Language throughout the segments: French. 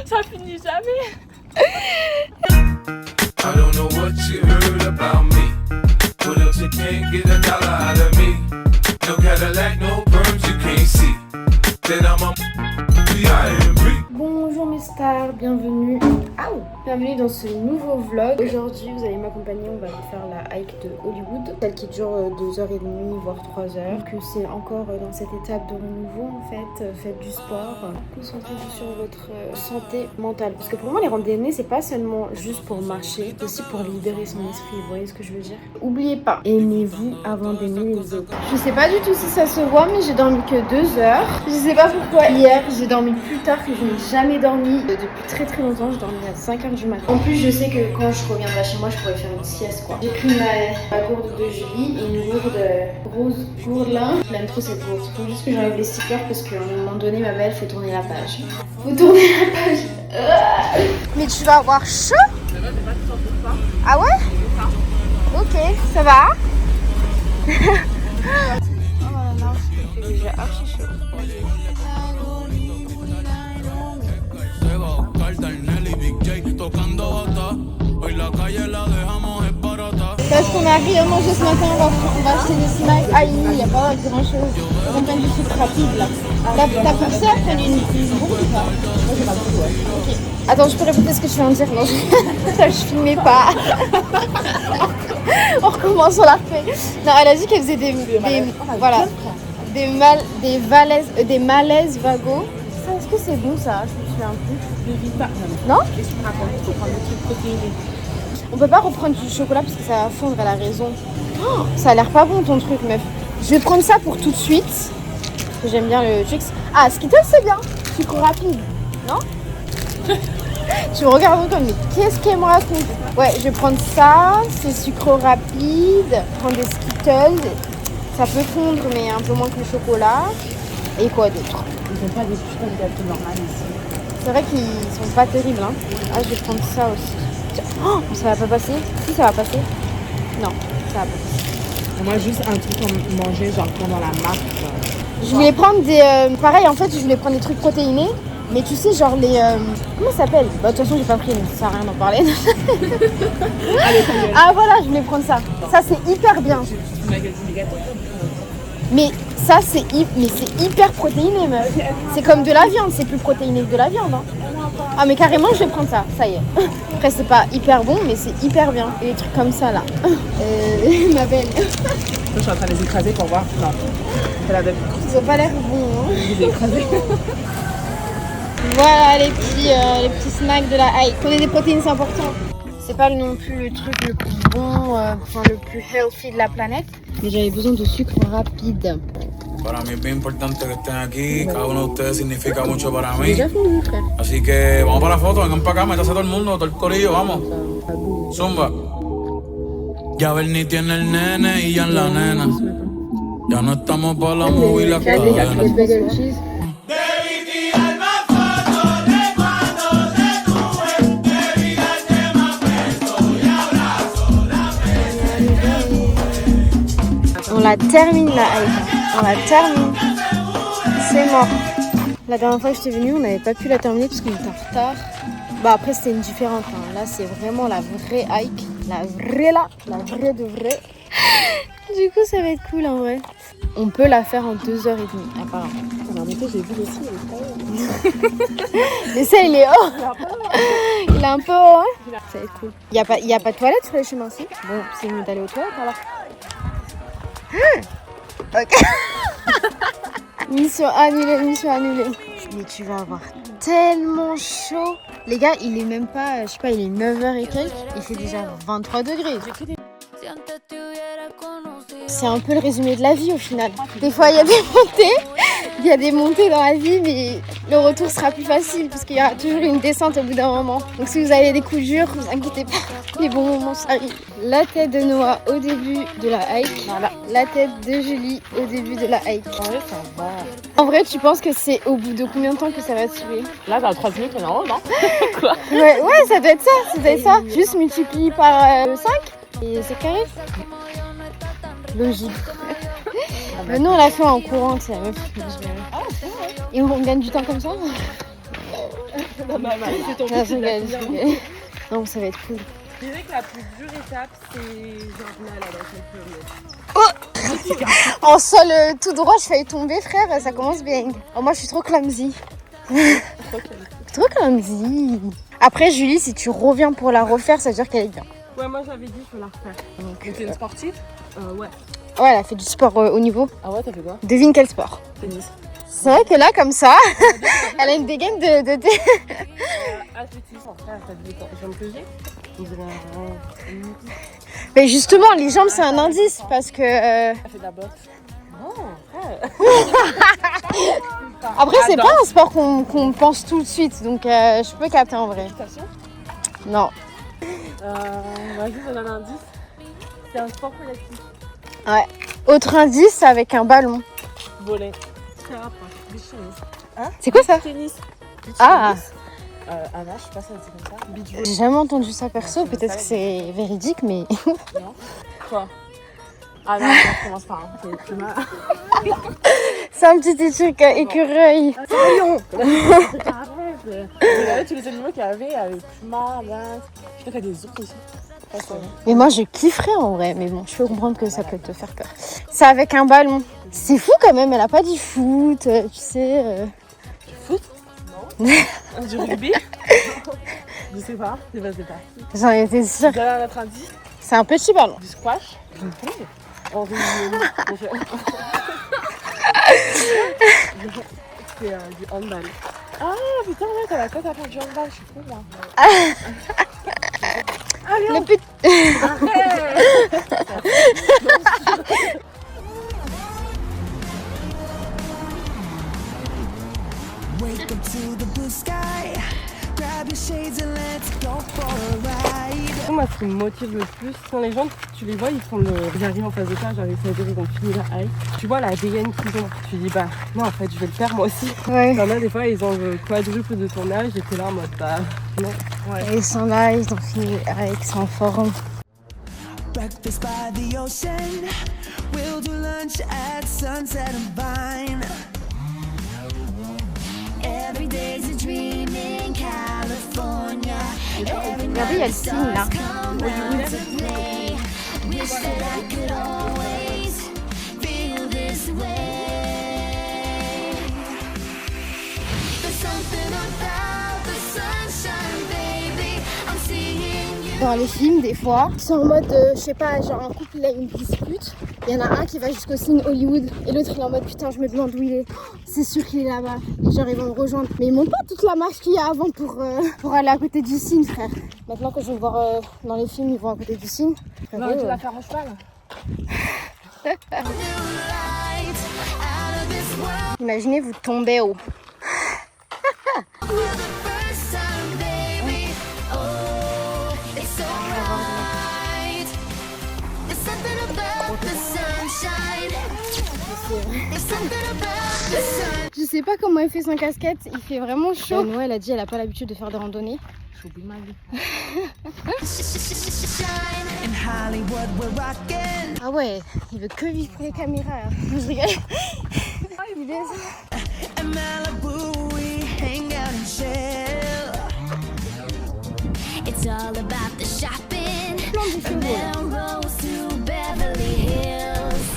Ça finit jamais. I don't know what you heard about me, but else you can't get $1 out of me. No Cadillac, no perms, you can't see that I'm a B.I.M.B. Bonjour mes stars, bienvenue. Bienvenue dans ce nouveau vlog. Aujourd'hui vous allez m'accompagner, on va faire la hike de Hollywood, celle qui dure 2h30 voire 3h. Que c'est encore dans cette étape de renouveau en fait. Faites du sport, concentrez-vous sur votre santé mentale. Parce que pour moi les randonnées c'est pas seulement juste pour marcher, c'est aussi pour libérer son esprit, vous voyez ce que je veux dire. Oubliez pas, aimez-vous avant d'aimer les autres. Je sais pas du tout si ça se voit mais j'ai dormi que 2 heures. Je sais pas pourquoi hier j'ai dormi plus tard que je n'ai jamais dormi depuis très longtemps. J'ai dormi à 5h du matin. En plus je sais que quand je reviendrai chez moi je pourrais faire une sieste quoi. J'ai pris ma gourde de Julie et une gourde rose gourdelin. Je l'aime trop cette gourde. Faut juste que j'enlève les stickers parce qu'à un moment donné ma belle fait tourner la page. Faut tourner la page. Mais tu vas avoir chaud? Ah ouais? Ok, ça va? Oh là là, j'ai archi chaud. Parce qu'on a rien mangé ce matin, on va acheter des snacks. Ah, il n'y a pas grand chose. On prend du sucre rapide là. T'as poussé à prendre une bourre ou pas? Moi j'ai pas beaucoup, ouais. Ok. Attends, je peux répéter ce que tu viens de dire? Non, ça je filmais pas. On recommence, on l'a refait. Non, elle a dit qu'elle faisait des malaises vagos. Est-ce que c'est bon ça? Je me souviens plus. Non? On peut pas reprendre du chocolat parce que ça va fondre, elle a raison. Oh, ça a l'air pas bon ton truc meuf. Je vais prendre ça pour tout de suite. Parce que j'aime bien le Twix. Ah, Skittles c'est bien. Sucre rapide. Non? Tu me regardes comme mais qu'est-ce qu'elle me raconte? Ouais, je vais prendre ça. C'est sucre rapide. Prendre des Skittles. Ça peut fondre mais un peu moins que le chocolat. Et quoi d'autre? Ils ont pas des putains de gâteaux normaux ici. C'est vrai qu'ils sont pas terribles hein. Ah, je vais prendre ça aussi. Oh, ça va pas passer? Si, ça va passer. Non, ça va pas passer. Moi, juste un truc à manger, genre pendant la marche. Je voulais prendre des... pareil, en fait, je voulais prendre des trucs protéinés. Mais tu sais, genre les... comment ça s'appelle? Bah, de toute façon, j'ai pas pris, donc ça sert à rien d'en parler. Ah, voilà, je voulais prendre ça. Ça, c'est hyper bien. Mais ça, c'est hyper protéiné, meuf. C'est comme de la viande, c'est plus protéiné que de la viande. Hein. Ah, mais carrément, je vais prendre ça, ça y est. Après, c'est pas hyper bon, mais c'est hyper bien. Et des trucs comme ça, là. Ma belle. Je suis en train de les écraser pour voir. Non. Ils ont pas l'air bons. Hein. Je les ai écrasés. Voilà les petits snacks de la hike. Connaître des protéines, c'est important. C'est pas non plus le truc le plus bon, le plus healthy de la planète. Mais j'avais besoin de sucre rapide. Para mí es bien importante que estén aquí, cada uno de ustedes significa mucho para mí. Déjà fini, frère. Así que vamos para la foto, vengan para acá, métase todo el mundo, todo el corillo, vamos. Zumba. Ya Bernie tiene el nene y ya en la nena. Ya no estamos para la movie y la cadena. On la termine la hike. On la termine. C'est mort. La dernière fois que j'étais venue, on n'avait pas pu la terminer parce qu'on était en retard. Bah après c'était une différente. Hein. Là c'est vraiment la vraie hike. La vraie de vraie. Du coup ça va être cool en vrai. On peut la faire en 2h30 apparemment. En effet, j'ai vu aussi, elle est pas L'essai il est haut. Il est un peu haut. Hein. Ça va être cool. Il y a pas de toilette sur les chemins ci. Bon c'est mieux d'aller aux toilettes alors. Ok. Mission annulée. Mais tu vas avoir tellement chaud. Les gars, il est même pas, je sais pas, il est 9h et quelques. Il fait déjà 23 degrés. C'est un peu le résumé de la vie au final. Des fois, il y a des montées dans la vie, mais le retour sera plus facile parce qu'il y aura toujours une descente au bout d'un moment. Donc si vous avez des coups durs, vous inquiétez pas, les bons moments arrivent. La tête de Noah au début de la hike, voilà. La tête de Julie au début de la hike. En vrai, ça va. En vrai, tu penses que c'est au bout de combien de temps que ça va tuer? Là, dans 3 minutes, on est en haut, non? Quoi? Ouais, ça doit être ça. Juste multiplie par 5 et c'est carré. Logique. Mais nous, on l'a fait en courant, tu sais, meuf. Et on gagne du temps comme ça. Non, mais c'est ton Non, but, je rigole, je rigole. Non, ça va être cool. Je dirais que la plus dure étape, c'est genre là, dans le kilomètre. En sol tout droit, je failli tomber, frère, ça commence bien. Oh, moi, je suis trop clumsy. Trop clumsy. Après, Julie, si tu reviens pour la refaire, ça veut dire qu'elle est bien. Ouais, moi j'avais dit je peux la refaire. Donc, t'es une sportive? Ouais. ouais, elle a fait du sport haut niveau. Ah ouais, t'as fait quoi? Devine quel sport? Tennis. C'est vrai que là, comme ça, elle a une dégaine de Athlétisme, frère, t'as dit les jambes que j'ai? On dirait Mais justement, les jambes, c'est un indice parce que. Elle fait de la boxe. Oh, frère. Après, c'est pas un sport qu'on pense tout de suite, donc je peux capter en vrai. Attention. Non. Vas-y, je donne un indice. C'est un sport collectif. Ouais. Autre indice avec un ballon. Volley. Très rapproche. Beach tennis. Hein? C'est quoi ça? Tennis. Beach Ah. tennis. Ah non, je sais pas si c'est comme ça. Beach volley. J'ai jamais entendu ça perso, peut-être que c'est véridique, mais. Non. Quoi? Ah non, on commence pas. Hein. C'est mal. C'est un petit truc écureuil. Voyons. Regardez tous les animaux qu'il y avait puma, lynx. Je crois qu'il y a des ours aussi. Mais moi, je kifferais en vrai, mais bon, je peux comprendre que ça peut te faire peur. C'est avec un ballon. C'est fou quand même, elle a pas dit foot, tu sais. Du foot? Non. Du rugby? Je sais pas. C'est pas. J'en étais sûre. Vous avez un autre indice? C'est un petit ballon. Du squash? En c'est du handball. Ah putain, ouais, t'as la tête à faire du handball, je suis con moi. Allez, Le petit. Wake up to the blue sky. Grab your shades and let's go for a ride. Moi, ce qui me motive le plus, quand les gens, tu les vois, ils arrivent en face de toi, j'arrive à dire, ils ont fini la hike. Tu vois la dégaine qu'ils ont. Tu dis, bah non, en fait, je vais le faire moi aussi. Ouais. Il y en a des fois, ils ont le quadruple de ton âge et t'es là en mode, bah non. Ouais. Ils sont là, ils ont fini avec, ils sont en forme. Breakfast by the ocean. We'll do lunch at sunset and Vine. Every day's a dream in California. Regardez, il y a le signe là. Wish that I could always feel this way. There's something about the sunshine, baby. I'm seeing you. Dans les films, des fois, c'est en mode, je sais pas, genre un couple il a une dispute. Il y en a un qui va jusqu'au signe Hollywood et l'autre il est en mode putain, je me demande où il est. C'est sûr qu'il est là-bas. Et genre ils vont le rejoindre. Mais ils montent pas toute la marche qu'il y a avant pour aller à côté du signe, frère. Maintenant que je vais voir dans les films, ils vont à côté du signe. On aurait dû la faire en cheval. Imaginez, vous tombez haut. Je sais pas comment il fait sans casquette, il fait vraiment chaud. Noël a dit elle a pas l'habitude de faire des randonnées. J'oublie ma vie. In Hollywood, we're rocking. Ah ouais, il veut que vivre pour les caméras. Je rigole. Ah, il est... In Malibu, we hang out and chill. It's all about the shopping. From Melrose to Beverly Hills.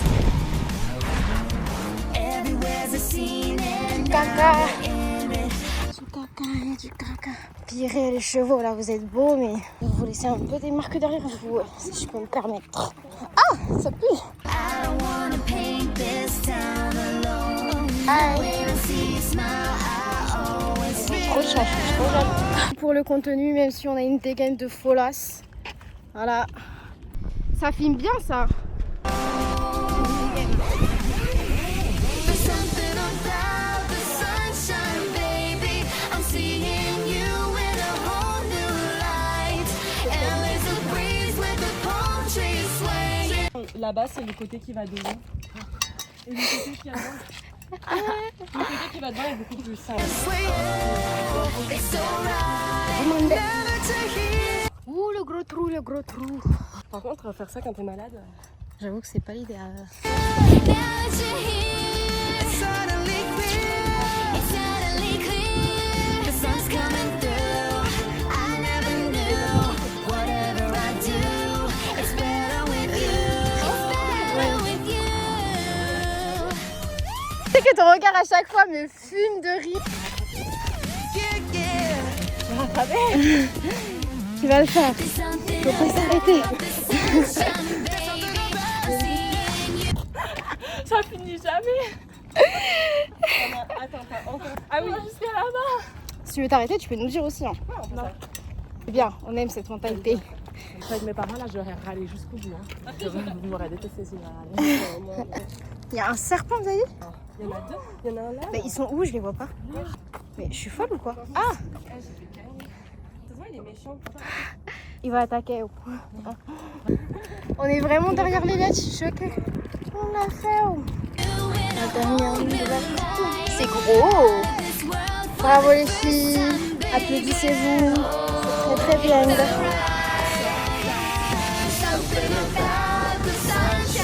Everywhere's a scene and Caca. in it. Du caca, du caca. Pirez les chevaux là, vous êtes beaux, mais vous vous laissez un peu des marques derrière vous, si je peux me permettre. Ah, ça pue. I don't wanna paint this town alone. Aïe. When I see you smile, I always feel Trop de chance, je suis trop jalouse. Pour le contenu, même si on a une dégaine de folasse, voilà. Ça filme bien ça. There's something about the sunshine, baby. I'm seeing you in a whole new light. And there's a breeze with the palm trees swaying. Là-bas, c'est le côté qui va devant. Et le côté qui va devant. Le côté qui va devant est beaucoup plus simple. It's alright. Ouh, le gros trou, le gros trou. Par contre, faire ça quand t'es malade. J'avoue que c'est pas l'idéal. Now that you're here, Suddenly clear. it's suddenly clear. The sun's coming que ton regard à chaque fois me fume de rire. Tu vas le faire. Faut pas s'arrêter. Ça finit jamais. Attends, encore. Ah oui, jusqu'à là-bas. Si tu veux t'arrêter, tu peux nous le dire aussi. Hein. Non. C'est bien, on aime cette mentalité. Avec mes parents, là, j'aurais râlé jusqu'au bout. Hein. Vous m'aurez détesté si j'aurais râlé. Il y a un serpent, vous avez vu? Il y en a deux. Il y en a un là. Mais ils sont où? Je les vois pas. Mais je suis folle ou quoi? Ah! Il est méchant. Il va attaquer. On est vraiment derrière les lettres, je suis choquée. On l'a fait. La dernière ligne de la route. C'est gros. Bravo les filles. Applaudissez-vous. C'est très bien.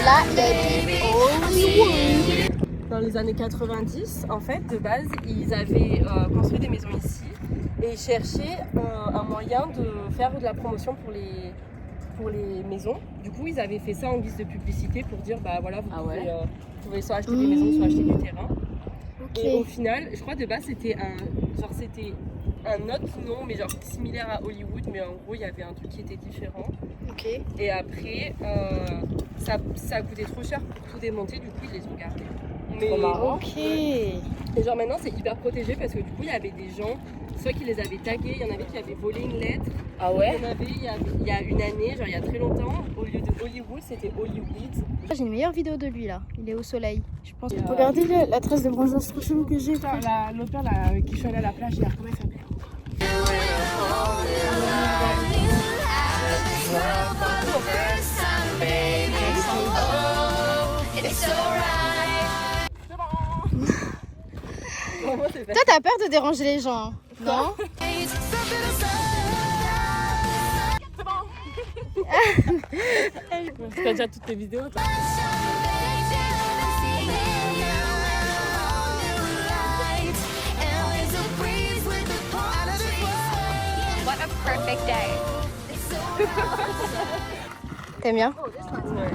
Là, il y a écrit Hollywood. Dans les années 90, en fait, de base, ils avaient construit des maisons ici et ils cherchaient un moyen de faire de la promotion pour les maisons. Du coup, ils avaient fait ça en guise de publicité pour dire, bah voilà, vous pouvez soit acheter des maisons, soit acheter du terrain. Ok. Et au final, je crois de base, c'était un autre nom, mais genre similaire à Hollywood, mais en gros, il y avait un truc qui était différent. Ok. Et après, ça a coûté trop cher pour tout démonter, du coup, ils les ont gardés. Mais, Ok. et genre maintenant, c'est hyper protégé parce que du coup, il y avait des gens, soit qui les avaient tagués, il y en avait qui avaient volé une lettre. Ah ouais? Il y en avait, il y a une année, genre il y a très longtemps, au lieu de Hollywood, c'était Hollywood. J'ai une meilleure vidéo de lui là. Il est au soleil. Je pense. Regardez la trace de bronze instruction que j'ai. L'autre père avec qui je suis allée à la plage hier, comment il s'appelait? Toi, t'as peur de déranger les gens, non? T'as déjà toutes tes vidéos, toi? What a perfect day. T'aimes bien? Ouais.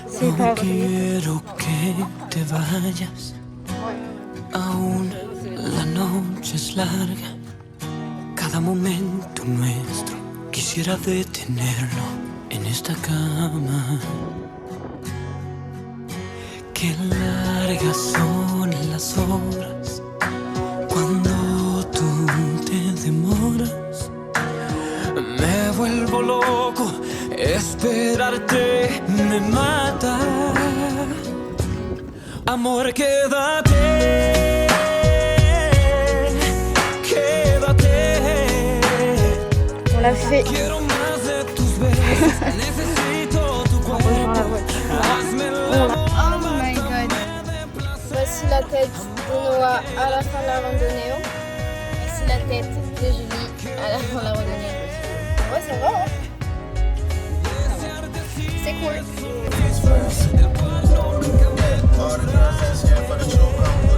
C'est pas vrai. Quiero que te vayas. Aún la noche es larga. Cada momento nuestro quisiera detenerlo en esta cama. Qué largas son las horas cuando tú te demoras. Me vuelvo loco, esperarte me mata. Amor, quédate, quédate. On l'a fait. Quiero más de tus besos, necesito tu cuerpo. Hazme el amor. Oh my god. Voici la tête de Noah à la fin de la randonnée. Voici la tête de Julie à la fin de la randonnée. Ouais, ça va, hein? C'est cool. All the girls that's here for the true come.